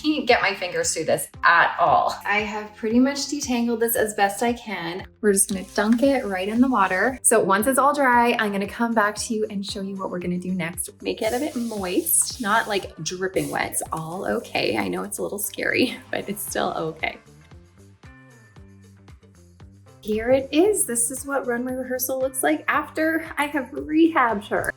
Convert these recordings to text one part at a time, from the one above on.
can't get my fingers through this at all. I have pretty much detangled this as best I can. We're just gonna dunk it right in the water. So once it's all dry, I'm gonna come back to you and show you what we're gonna do next. Make it a bit moist, not like dripping wet. It's all okay. I know it's a little scary, but it's still okay. Here it is. This is what runway rehearsal looks like after I have rehabbed her.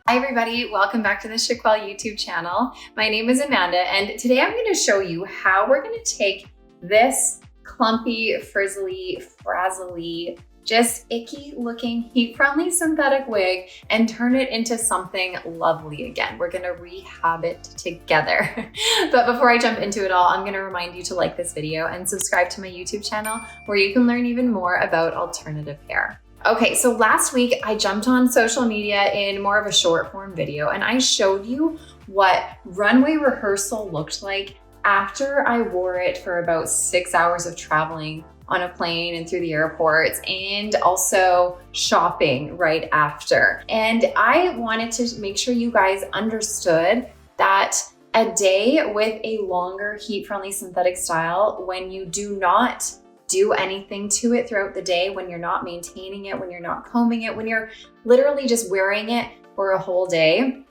Hi everybody, welcome back to the Chiquel YouTube channel. My name is Amanda and today I'm going to show you how we're going to take this clumpy, frizzly, frazzly, just icky looking heat-friendly synthetic wig and turn it into something lovely again. We're gonna rehab it together. But before I jump into it all, I'm gonna remind you to like this video and subscribe to my YouTube channel where you can learn even more about alternative hair. Okay, so last week I jumped on social media in more of a short form video and I showed you what runway rehearsal looked like after I wore it for about 6 hours of traveling on a plane and through the airports and also shopping right after. And I wanted to make sure you guys understood that a day with a longer heat-friendly synthetic style, when you do not do anything to it throughout the day, when you're not maintaining it, when you're not combing it, when you're literally just wearing it for a whole day,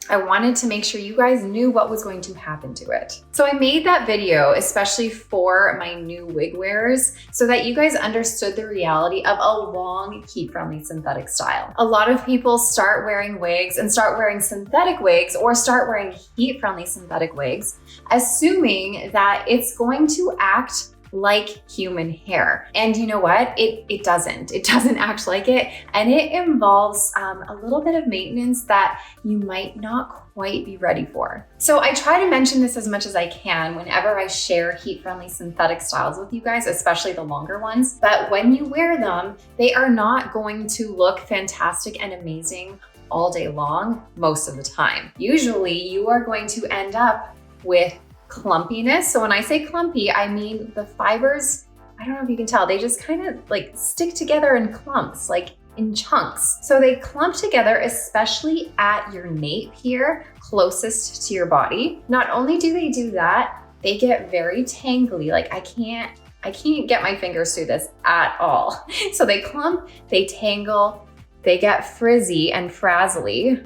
I wanted to make sure you guys knew what was going to happen to it. So I made that video especially for my new wig wearers so that you guys understood the reality of a long heat-friendly synthetic style. A lot of people start wearing wigs and start wearing synthetic wigs or start wearing heat-friendly synthetic wigs, assuming that it's going to act like human hair. And you know what? It doesn't. It doesn't act like it. And it involves a little bit of maintenance that you might not quite be ready for. So I try to mention this as much as I can whenever I share heat-friendly synthetic styles with you guys, especially the longer ones. But when you wear them, they are not going to look fantastic and amazing all day long most of the time. Usually you are going to end up with clumpiness. So when I say clumpy, I mean the fibers, I don't know if you can tell, they just kind of like stick together in clumps, like in chunks. So they clump together, especially at your nape here, closest to your body. Not only do they do that, they get very tangly. Like I can't get my fingers through this at all. So they clump, they tangle, they get frizzy and frazzly.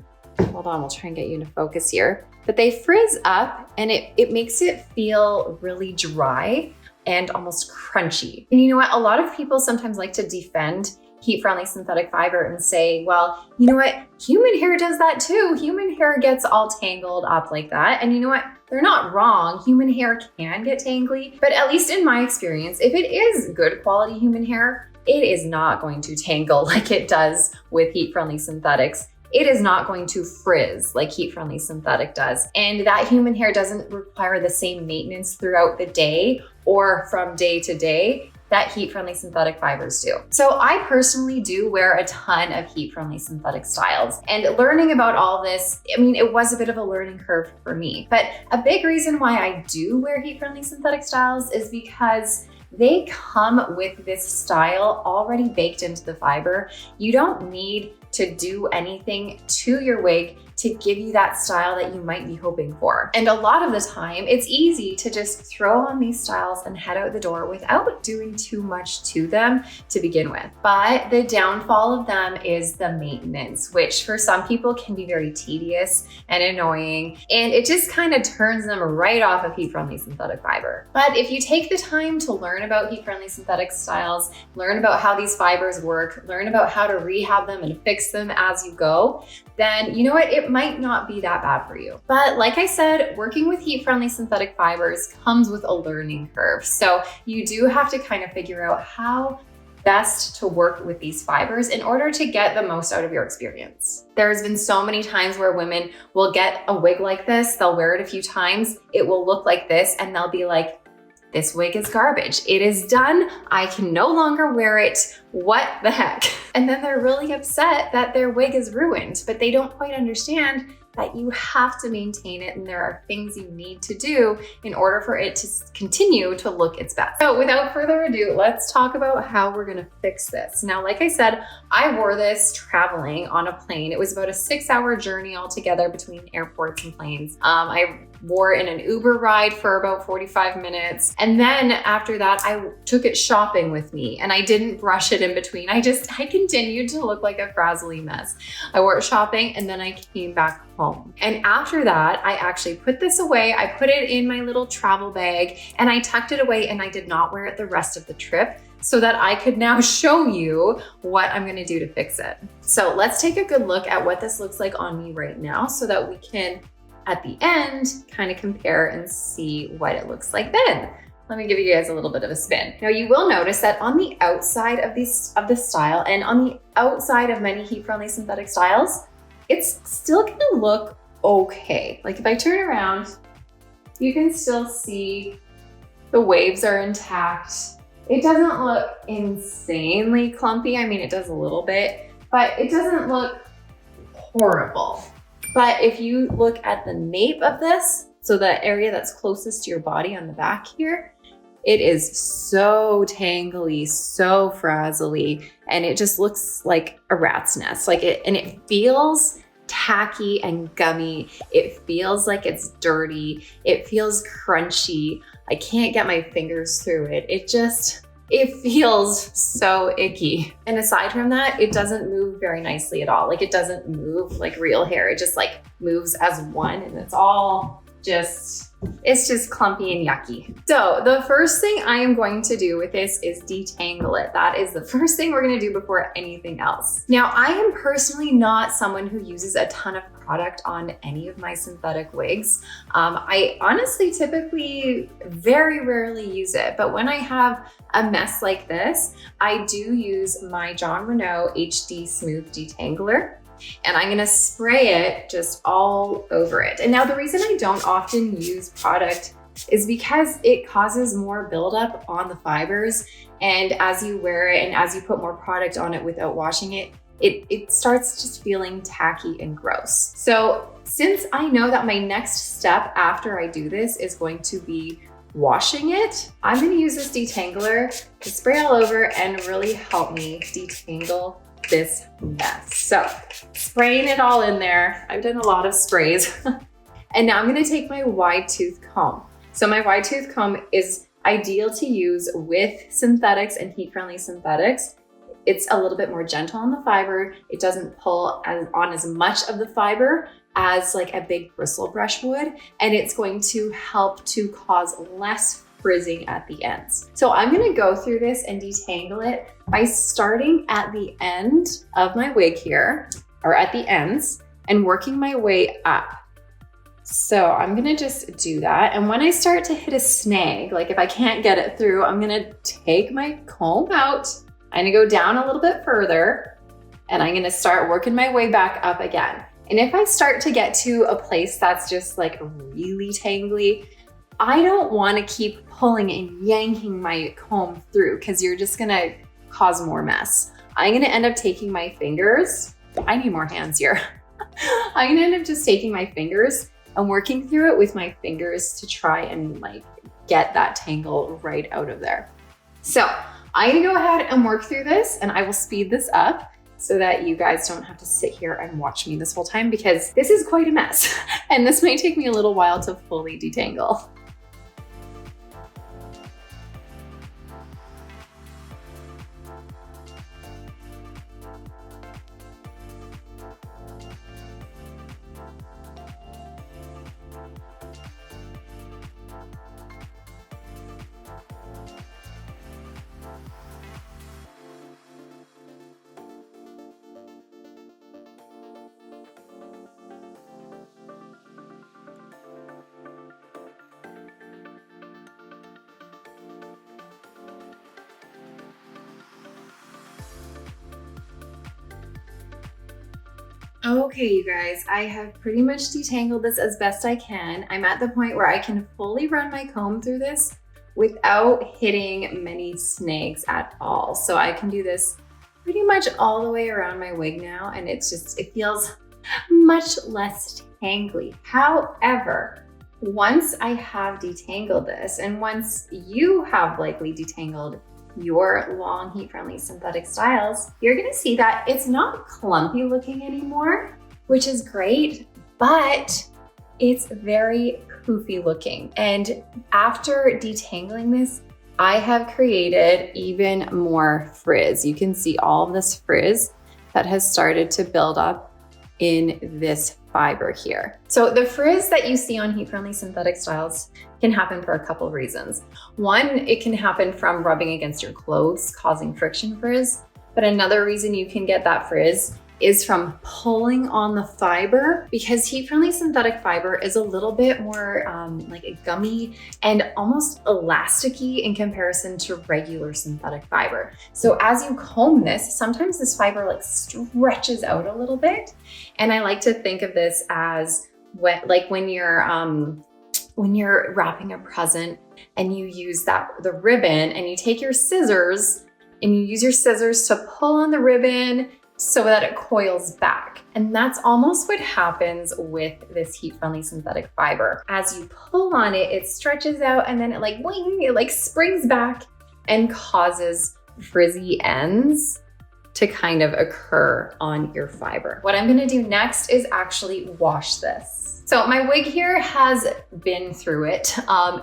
Hold on, we'll try and get you into focus here. But they frizz up and it makes it feel really dry and almost crunchy. And you know what? A lot of people sometimes like to defend heat-friendly synthetic fiber and say, well, you know what? Human hair does that too. Human hair gets all tangled up like that. And you know what? They're not wrong. Human hair can get tangly, but at least in my experience, if it is good quality human hair, it is not going to tangle like it does with heat-friendly synthetics. It is not going to frizz like heat-friendly synthetic does. And that human hair doesn't require the same maintenance throughout the day or from day to day that heat-friendly synthetic fibers do. So I personally do wear a ton of heat-friendly synthetic styles. And learning about all this, I mean, it was a bit of a learning curve for me. But a big reason why I do wear heat-friendly synthetic styles is because they come with this style already baked into the fiber. You don't need to do anything to your wig to give you that style that you might be hoping for. And a lot of the time, it's easy to just throw on these styles and head out the door without doing too much to them to begin with. But the downfall of them is the maintenance, which for some people can be very tedious and annoying, and it just kind of turns them right off of heat-friendly synthetic fiber. But if you take the time to learn about heat-friendly synthetic styles, learn about how these fibers work, learn about how to rehab them and fix them as you go, then you know what? It might not be that bad for you. But like I said, working with heat-friendly synthetic fibers comes with a learning curve. So you do have to kind of figure out how best to work with these fibers in order to get the most out of your experience. There's been so many times where women will get a wig like this, they'll wear it a few times, it will look like this, and they'll be like, this wig is garbage. It is done. I can no longer wear it. What the heck? And then they're really upset that their wig is ruined, but they don't quite understand that you have to maintain it and there are things you need to do in order for it to continue to look its best. So without further ado, let's talk about how we're gonna fix this. Now, like I said, I wore this traveling on a plane. It was about a 6-hour journey altogether between airports and planes. I wore it in an Uber ride for about 45 minutes. And then after that, I took it shopping with me and I didn't brush it in between. I continued to look like a frazzly mess. I wore it shopping and then I came back home. And after that, I actually put this away. I put it in my little travel bag and I tucked it away and I did not wear it the rest of the trip so that I could now show you what I'm gonna do to fix it. So let's take a good look at what this looks like on me right now so that we can, at the end, kind of compare and see what it looks like then. Let me give you guys a little bit of a spin. Now you will notice that on the outside of this style and on the outside of many heat-friendly synthetic styles, it's still gonna look okay. Like if I turn around, you can still see the waves are intact. It doesn't look insanely clumpy. I mean, it does a little bit, but it doesn't look horrible. But if you look at the nape of this, so the area that's closest to your body on the back here, it is so tangly, so frazzly, and it just looks like a rat's nest. And it feels tacky and gummy. It feels like it's dirty. It feels crunchy. I can't get my fingers through it. It feels so icky. And aside from that, it doesn't move very nicely at all. Like it doesn't move like real hair. It just like moves as one and it's just clumpy and yucky. So the first thing I am going to do with this is detangle it. That is the first thing we're gonna do before anything else. Now, I am personally not someone who uses a ton of product on any of my synthetic wigs. I honestly typically very rarely use it, but when I have a mess like this, I do use my Jon Renau HD Smooth Detangler. And I'm gonna spray it just all over it. And now the reason I don't often use product is because it causes more buildup on the fibers. And as you wear it and as you put more product on it without washing it, it starts just feeling tacky and gross. So since I know that my next step after I do this is going to be washing it, I'm gonna use this detangler to spray all over and really help me detangle this mess. So spraying it all in there. I've done a lot of sprays. And now I'm gonna take my wide tooth comb. So my wide tooth comb is ideal to use with synthetics and heat-friendly synthetics. It's a little bit more gentle on the fiber. It doesn't pull on as much of the fiber as like a big bristle brush would. And it's going to help to cause less frizzing at the ends. So I'm gonna go through this and detangle it by starting at the end of my wig here, or at the ends, and working my way up. So I'm gonna just do that. And when I start to hit a snag, like if I can't get it through, I'm gonna take my comb out. I'm gonna go down a little bit further, and I'm gonna start working my way back up again. And if I start to get to a place that's just like really tangly, I don't wanna keep pulling and yanking my comb through because you're just gonna cause more mess. I'm gonna end up taking my fingers. I need more hands here. I'm gonna end up just taking my fingers and working through it with my fingers to try and like get that tangle right out of there. So I'm gonna go ahead and work through this, and I will speed this up so that you guys don't have to sit here and watch me this whole time because this is quite a mess. And this may take me a little while to fully detangle. Okay, you guys, I have pretty much detangled this as best I can. I'm at the point where I can fully run my comb through this without hitting many snags at all. So I can do this pretty much all the way around my wig now, and it feels much less tangly. However, once I have detangled this, and once you have likely detangled your long heat-friendly synthetic styles, you're gonna see that it's not clumpy looking anymore, which is great, but it's very poofy looking. And after detangling this, I have created even more frizz. You can see all of this frizz that has started to build up in this fiber here. So the frizz that you see on heat-friendly synthetic styles can happen for a couple of reasons. One, it can happen from rubbing against your clothes, causing friction frizz. But another reason you can get that frizz is from pulling on the fiber, because heat-friendly synthetic fiber is a little bit more like a gummy and almost elasticy in comparison to regular synthetic fiber. So as you comb this, sometimes this fiber like stretches out a little bit. And I like to think of this as when you're wrapping a present and you use the ribbon, and you take your scissors and you use your scissors to pull on the ribbon so that it coils back. And that's almost what happens with this heat-friendly synthetic fiber. As you pull on it, it stretches out, and then it like wing, it like springs back and causes frizzy ends to kind of occur on your fiber. What I'm gonna do next is actually wash this. So my wig here has been through it.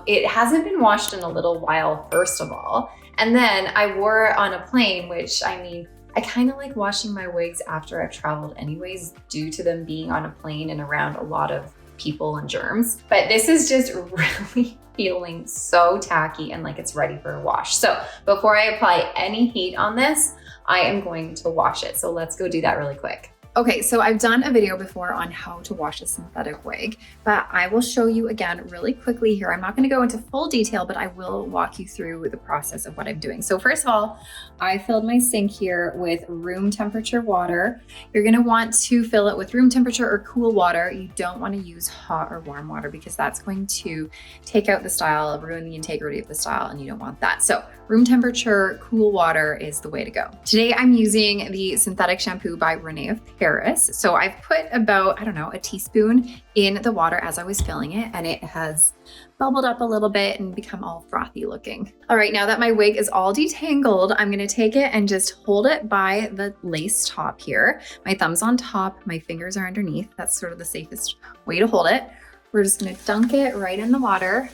It hasn't been washed in a little while, first of all. And then I wore it on a plane, which I kind of like washing my wigs after I've traveled anyways, due to them being on a plane and around a lot of people and germs. But this is just really feeling so tacky and like it's ready for a wash. So before I apply any heat on this, I am going to wash it. So let's go do that really quick. Okay, so I've done a video before on how to wash a synthetic wig, but I will show you again really quickly here. I'm not gonna go into full detail, but I will walk you through the process of what I'm doing. So first of all, I filled my sink here with room temperature water. You're gonna want to fill it with room temperature or cool water. You don't wanna use hot or warm water because that's going to take out the style, ruin the integrity of the style, and you don't want that. So room temperature, cool water is the way to go. Today I'm using the synthetic shampoo by Renee of Paris. So I've put about, I don't know, a teaspoon in the water as I was filling it, and it has bubbled up a little bit and become all frothy looking. All right, now that my wig is all detangled, I'm gonna take it and just hold it by the lace top here. My thumb's on top, my fingers are underneath. That's sort of the safest way to hold it. We're just gonna dunk it right in the water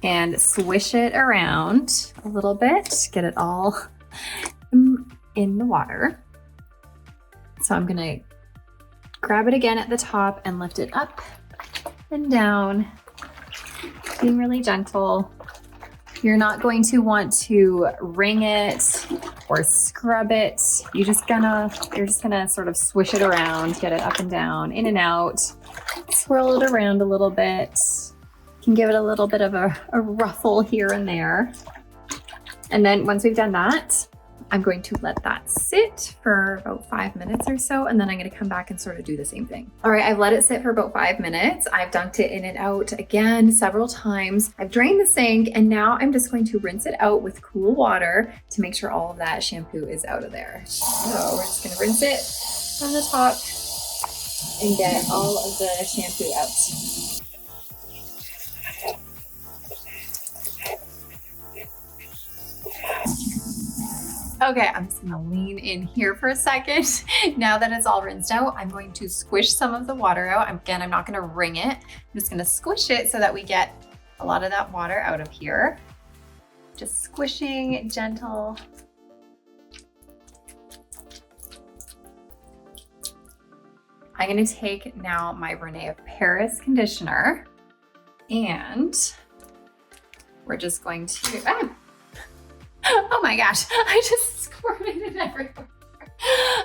and swish it around a little bit, get it all in the water. So I'm gonna grab it again at the top and lift it up and down, being really gentle. You're not going to want to wring it or scrub it. You're just gonna sort of swish it around, get it up and down, in and out, swirl it around a little bit. You can give it a little bit of a ruffle here and there. And then once we've done that, I'm going to let that sit for about 5 minutes or so, and then I'm going to come back and sort of do the same thing. All right, I've let it sit for about 5 minutes. I've dunked it in and out again several times. I've drained the sink, and now I'm just going to rinse it out with cool water to make sure all of that shampoo is out of there. So we're just going to rinse it from the top and get all of the shampoo out. Okay, I'm just gonna lean in here for a second. Now that it's all rinsed out, I'm going to squish some of the water out. Again, I'm not gonna wring it. I'm just gonna squish it so that we get a lot of that water out of here. Just squishing, gentle. I'm gonna take now my Renee of Paris conditioner, and we're just going to, oh my gosh, I just squirted it everywhere.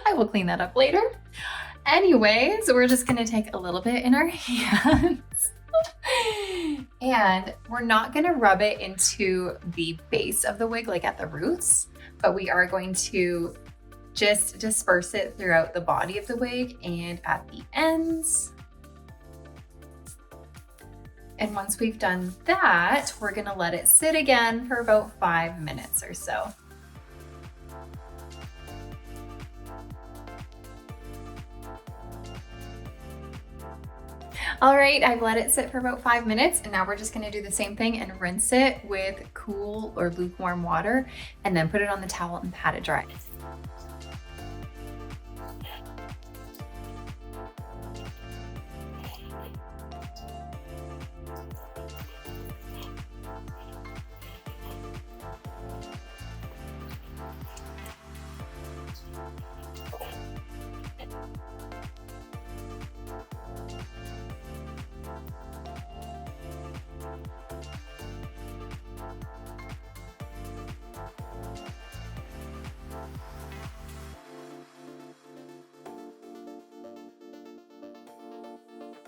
I will clean that up later. Anyways, we're just gonna take a little bit in our hands and we're not gonna rub it into the base of the wig, like at the roots, but we are going to just disperse it throughout the body of the wig and at the ends. And once we've done that, we're gonna let it sit again for about 5 minutes or so. All right, I've let it sit for about 5 minutes, and now we're just gonna do the same thing and rinse it with cool or lukewarm water, and then put it on the towel and pat it dry.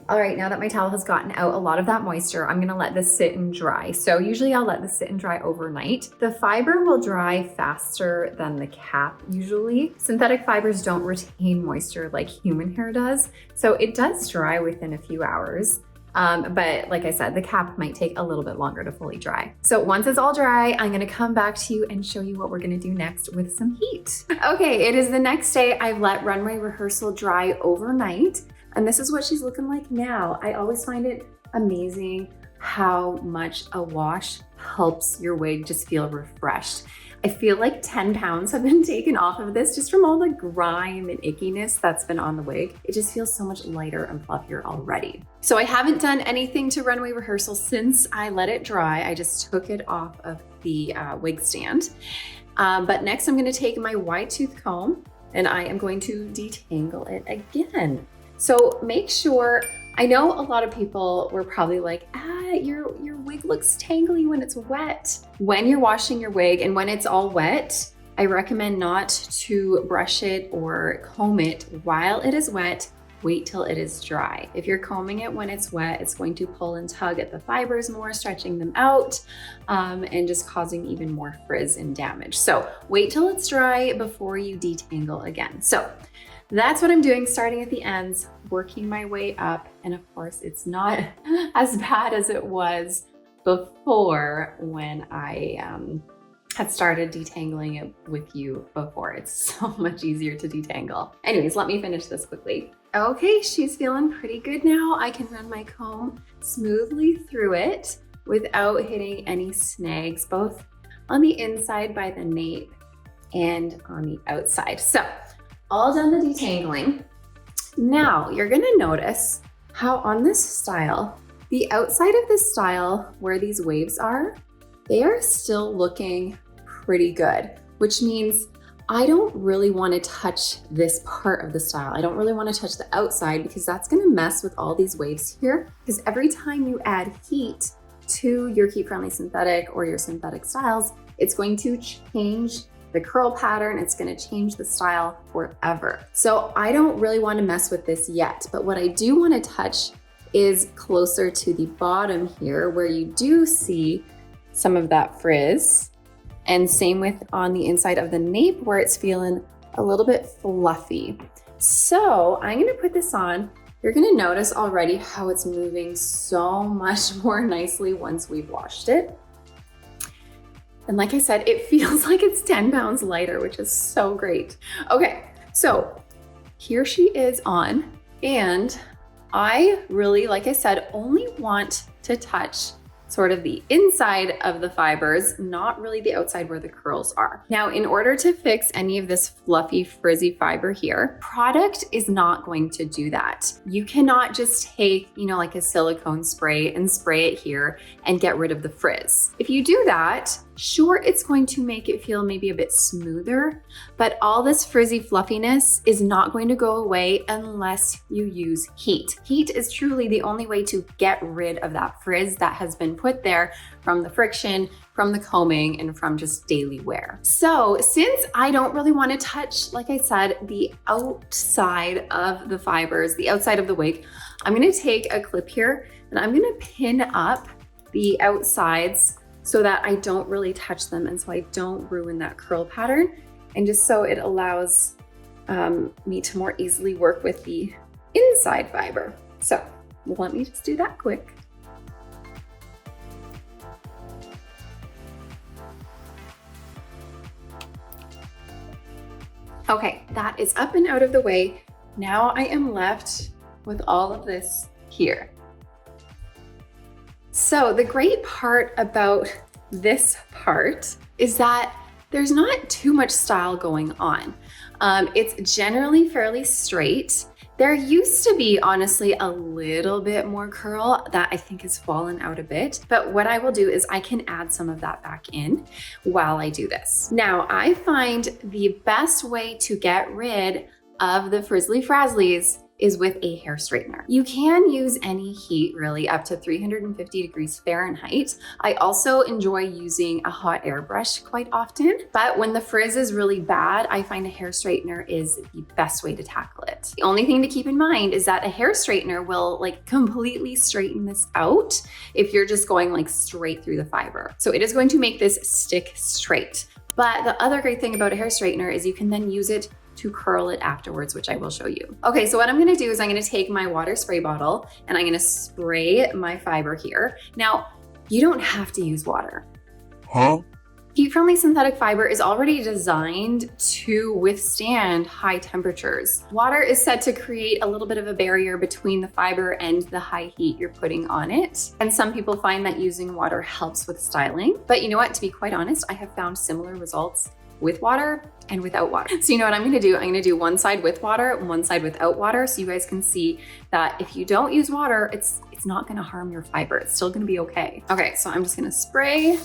All right, now that my towel has gotten out a lot of that moisture, I'm gonna let this sit and dry. So usually I'll let this sit and dry overnight. The fiber will dry faster than the cap usually. Synthetic fibers don't retain moisture like human hair does, so it does dry within a few hours. But like I said, the cap might take a little bit longer to fully dry. So once it's all dry, I'm gonna come back to you and show you what we're gonna do next with some heat. Okay, it is the next day. I've let Runway Rehearsal dry overnight. And this is what she's looking like now. I always find it amazing how much a wash helps your wig just feel refreshed. I feel like 10 pounds have been taken off of this just from all the grime and ickiness that's been on the wig. It just feels so much lighter and fluffier already. So I haven't done anything to Runway Rehearsal since I let it dry. I just took it off of the wig stand. But next I'm gonna take my wide tooth comb and I am going to detangle it again. So make sure, I know a lot of people were probably like, your wig looks tangly when it's wet. When you're washing your wig and when it's all wet, I recommend not to brush it or comb it while it is wet. Wait till it is dry. If you're combing it when it's wet, it's going to pull and tug at the fibers more, stretching them out and just causing even more frizz and damage. So wait till it's dry before you detangle again. So that's what I'm doing, starting at the ends, working my way up. And of course, it's not as bad as it was before when I had started detangling it with you before. It's so much easier to detangle. Anyways, let me finish this quickly. Okay, she's feeling pretty good now. I can run my comb smoothly through it without hitting any snags, both on the inside by the nape and on the outside. So, all done the detangling. Now you're gonna notice how on this style, the outside of this style where these waves are, they are still looking pretty good, which means I don't really wanna touch this part of the style. I don't really wanna touch the outside because that's gonna mess with all these waves here. Because every time you add heat to your heat-friendly synthetic or your synthetic styles, it's going to change the curl pattern, it's gonna change the style forever. So I don't really wanna mess with this yet, but what I do wanna touch is closer to the bottom here where you do see some of that frizz. And same with on the inside of the nape where it's feeling a little bit fluffy. So I'm gonna put this on. You're gonna notice already how it's moving so much more nicely once we've washed it. And like I said, it feels like it's 10 pounds lighter, which is so great. Okay, so here she is on, and I really, like I said, only want to touch sort of the inside of the fibers, not really the outside where the curls are. Now, in order to fix any of this fluffy, frizzy fiber here, product is not going to do that. You cannot just take, like a silicone spray and spray it here and get rid of the frizz. If you do that, sure, it's going to make it feel maybe a bit smoother, but all this frizzy fluffiness is not going to go away unless you use heat. Heat is truly the only way to get rid of that frizz that has been put there from the friction, from the combing, and from just daily wear. So since I don't really want to touch, like I said, the outside of the fibers, the outside of the wig, I'm going to take a clip here and I'm going to pin up the outsides so that I don't really touch them and so I don't ruin that curl pattern, and just so it allows me to more easily work with the inside fiber. So let me just do that quick. Okay, that is up and out of the way. Now I am left with all of this here. So the great part about this part is that there's not too much style going on. It's generally fairly straight. There used to be, honestly, a little bit more curl that I think has fallen out a bit, but what I will do is I can add some of that back in while I do this. Now, I find the best way to get rid of the frizzly frazzlies is with a hair straightener. You can use any heat really up to 350 degrees Fahrenheit. I also enjoy using a hot air brush quite often, but when the frizz is really bad, I find a hair straightener is the best way to tackle it. The only thing to keep in mind is that a hair straightener will like completely straighten this out if you're just going like straight through the fiber. So it is going to make this stick straight. But the other great thing about a hair straightener is you can then use it to curl it afterwards, which I will show you. Okay, so what I'm gonna do is I'm gonna take my water spray bottle and I'm gonna spray my fiber here. Now, you don't have to use water. Huh? Heat-friendly synthetic fiber is already designed to withstand high temperatures. Water is said to create a little bit of a barrier between the fiber and the high heat you're putting on it. And some people find that using water helps with styling. But you know what, to be quite honest, I have found similar results with water and without water. So you know what I'm gonna do? I'm gonna do one side with water and one side without water so you guys can see that if you don't use water, it's not gonna harm your fiber. It's still gonna be okay. Okay, so I'm just gonna spray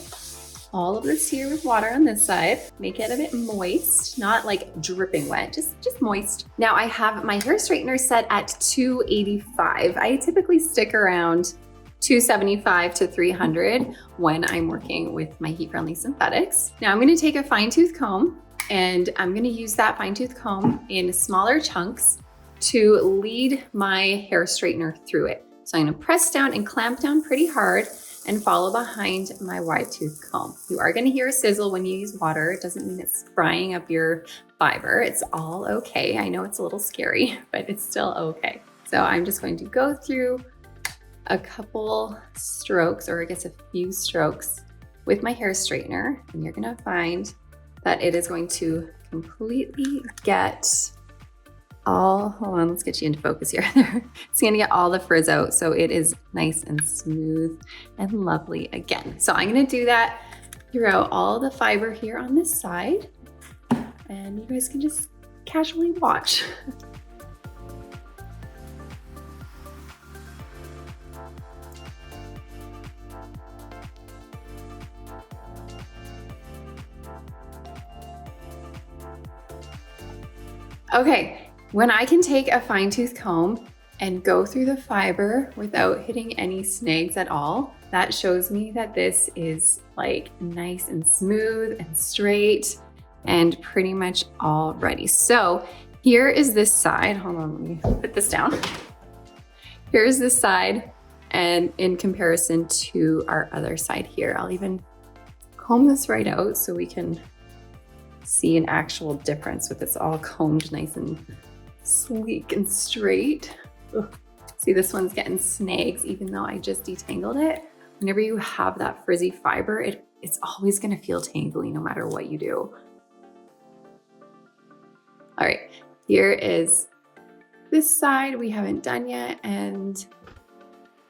all of this here with water on this side. Make it a bit moist, not like dripping wet, just moist. Now I have my hair straightener set at 285. I typically stick around 275 to 300 when I'm working with my heat-friendly synthetics. Now I'm gonna take a fine-tooth comb and I'm gonna use that fine-tooth comb in smaller chunks to lead my hair straightener through it. So I'm gonna press down and clamp down pretty hard and follow behind my wide-tooth comb. You are gonna hear a sizzle when you use water. It doesn't mean it's frying up your fiber. It's all okay. I know it's a little scary, but it's still okay. So I'm just going to go through a couple strokes, or I guess a few strokes with my hair straightener, and you're gonna find that it is going to completely get all, hold on, let's get you into focus here. It's gonna get all the frizz out so it is nice and smooth and lovely again. So I'm gonna do that throughout all the fiber here on this side, and you guys can just casually watch. Okay, when I can take a fine-tooth comb and go through the fiber without hitting any snags at all, that shows me that this is like nice and smooth and straight and pretty much all ready. So here is this side. Hold on, let me put this down. Here's this side, and in comparison to our other side here, I'll even comb this right out so we can see an actual difference with this all combed nice and sleek and straight. Ugh. See, this one's getting snags even though I just detangled it. Whenever you have that frizzy fiber, it's always gonna feel tangly no matter what you do. All right, here is this side we haven't done yet, and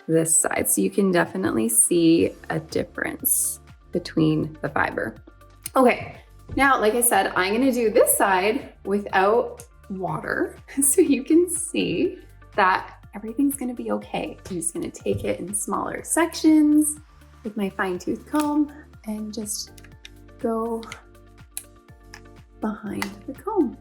this side. So you can definitely see a difference between the fiber. Okay. Now, like I said, I'm gonna do this side without water so you can see that everything's gonna be okay. I'm just gonna take it in smaller sections with my fine-tooth comb and just go behind the comb.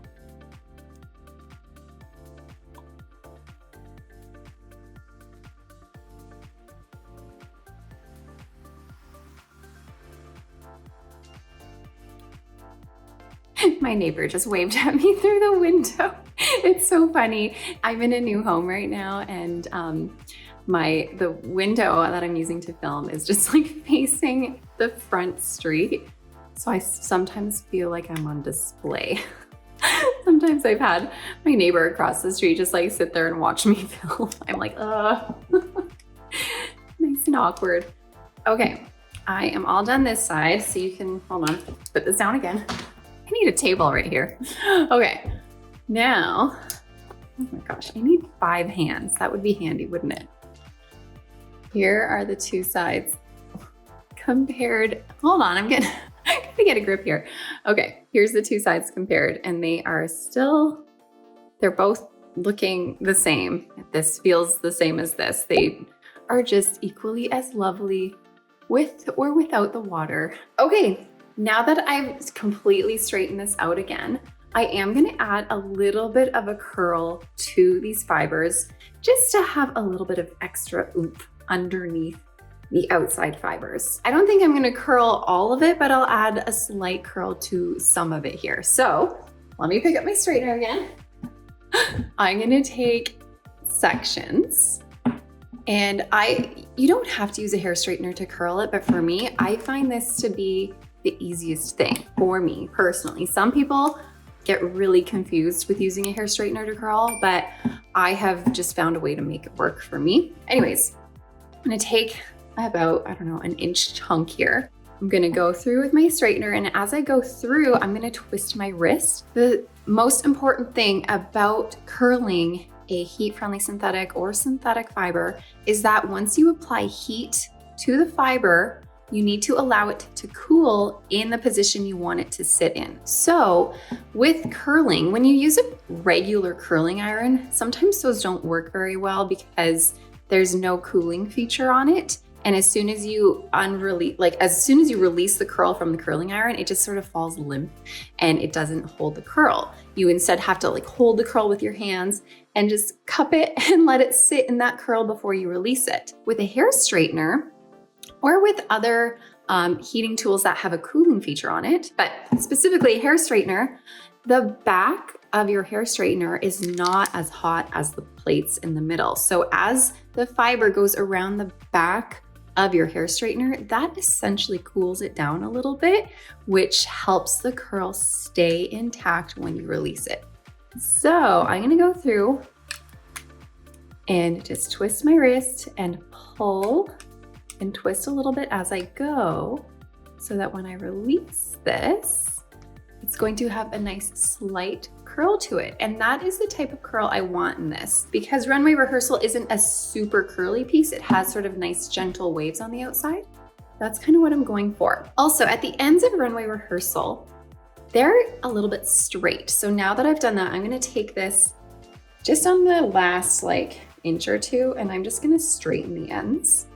My neighbor just waved at me through the window. It's so funny. I'm in a new home right now, and the window that I'm using to film is just like facing the front street. So I sometimes feel like I'm on display. Sometimes I've had my neighbor across the street just like sit there and watch me film. I'm like, nice and awkward. Okay, I am all done this side. So you can, hold on, put this down again. I need a table right here. Okay, now, oh my gosh, I need 5 hands. That would be handy, wouldn't it? Here are the two sides compared. Hold on, I'm gonna get a grip here. Okay, here's the two sides compared, and they are still, they're both looking the same. This feels the same as this. They are just equally as lovely with or without the water. Okay, now that I've completely straightened this out again, I am gonna add a little bit of a curl to these fibers just to have a little bit of extra oomph underneath the outside fibers. I don't think I'm gonna curl all of it, but I'll add a slight curl to some of it here. So let me pick up my straightener again. I'm gonna take sections, and you don't have to use a hair straightener to curl it, but for me, I find this to be the easiest thing for me personally. Some people get really confused with using a hair straightener to curl, but I have just found a way to make it work for me. Anyways, I'm gonna take about, I don't know, an inch chunk here. I'm gonna go through with my straightener, and as I go through, I'm gonna twist my wrist. The most important thing about curling a heat-friendly synthetic or synthetic fiber is that once you apply heat to the fiber, you need to allow it to cool in the position you want it to sit in. So with curling, when you use a regular curling iron, sometimes those don't work very well because there's no cooling feature on it. And as soon as you release the curl from the curling iron, it just sort of falls limp and it doesn't hold the curl. You instead have to hold the curl with your hands and just cup it and let it sit in that curl before you release it. With a hair straightener or with other heating tools that have a cooling feature on it, but specifically a hair straightener, the back of your hair straightener is not as hot as the plates in the middle. So as the fiber goes around the back of your hair straightener, that essentially cools it down a little bit, which helps the curl stay intact when you release it. So I'm gonna go through and just twist my wrist and pull and twist a little bit as I go, so that when I release this, it's going to have a nice slight curl to it. And that is the type of curl I want in this, because Runway Rehearsal isn't a super curly piece. It has sort of nice gentle waves on the outside. That's kind of what I'm going for. Also, at the ends of Runway Rehearsal, they're a little bit straight. So now that I've done that, I'm gonna take this just on the last inch or two, and I'm just gonna straighten the ends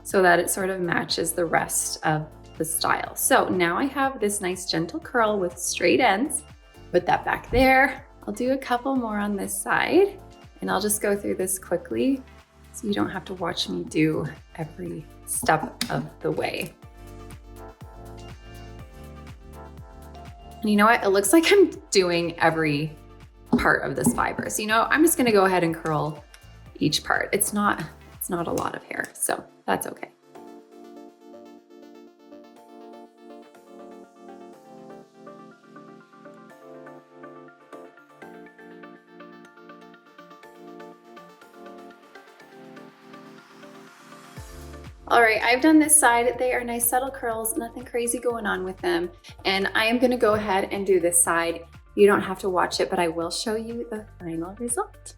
so that it sort of matches the rest of the style. So now I have this nice gentle curl with straight ends. Put that back there. I'll do a couple more on this side, and I'll just go through this quickly so you don't have to watch me do every step of the way. And you know what? It looks like I'm doing every part of this fiber. So I'm just gonna go ahead and curl each part. It's not a lot of hair, so that's okay. All right, I've done this side. They are nice subtle curls, nothing crazy going on with them. And I am gonna go ahead and do this side. You don't have to watch it, but I will show you the final result.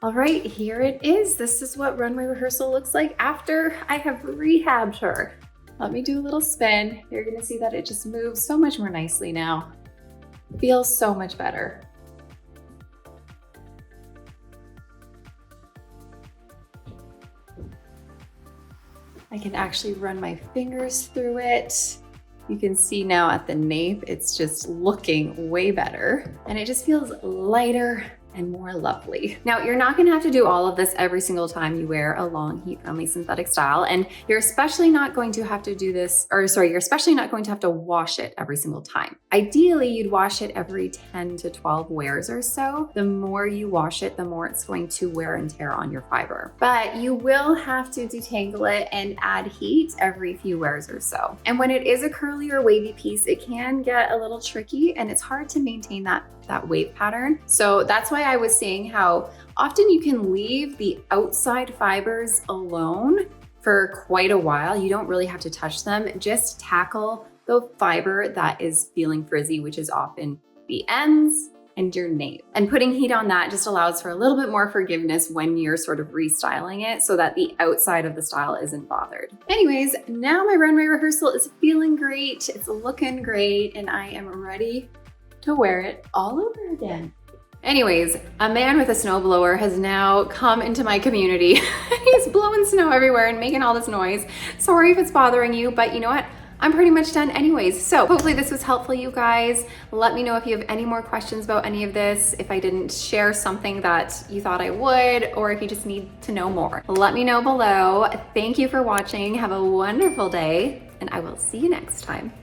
All right, here it is. This is what Runway Rehearsal looks like after I have rehabbed her. Let me do a little spin. You're gonna see that it just moves so much more nicely now. Feels so much better. I can actually run my fingers through it. You can see now at the nape, it's just looking way better, and it just feels lighter and more lovely. Now, you're not gonna have to do all of this every single time you wear a long heat-friendly synthetic style, and you're especially not going to have to do this, you're especially not going to have to wash it every single time. Ideally, you'd wash it every 10 to 12 wears or so. The more you wash it, the more it's going to wear and tear on your fiber. But you will have to detangle it and add heat every few wears or so. And when it is a curly or wavy piece, it can get a little tricky, and it's hard to maintain that wave pattern. So that's why I was saying how often you can leave the outside fibers alone for quite a while. You don't really have to touch them. Just tackle the fiber that is feeling frizzy, which is often the ends and your name. And putting heat on that just allows for a little bit more forgiveness when you're sort of restyling it so that the outside of the style isn't bothered. Anyways, now my runway rehearsal is feeling great. It's looking great and I am ready to wear it all over again. Anyways, a man with a snowblower has now come into my community. He's blowing snow everywhere and making all this noise. Sorry if it's bothering you, but you know what? I'm pretty much done anyways. So hopefully this was helpful, you guys. Let me know if you have any more questions about any of this, if I didn't share something that you thought I would, or if you just need to know more. Let me know below. Thank you for watching. Have a wonderful day, and I will see you next time.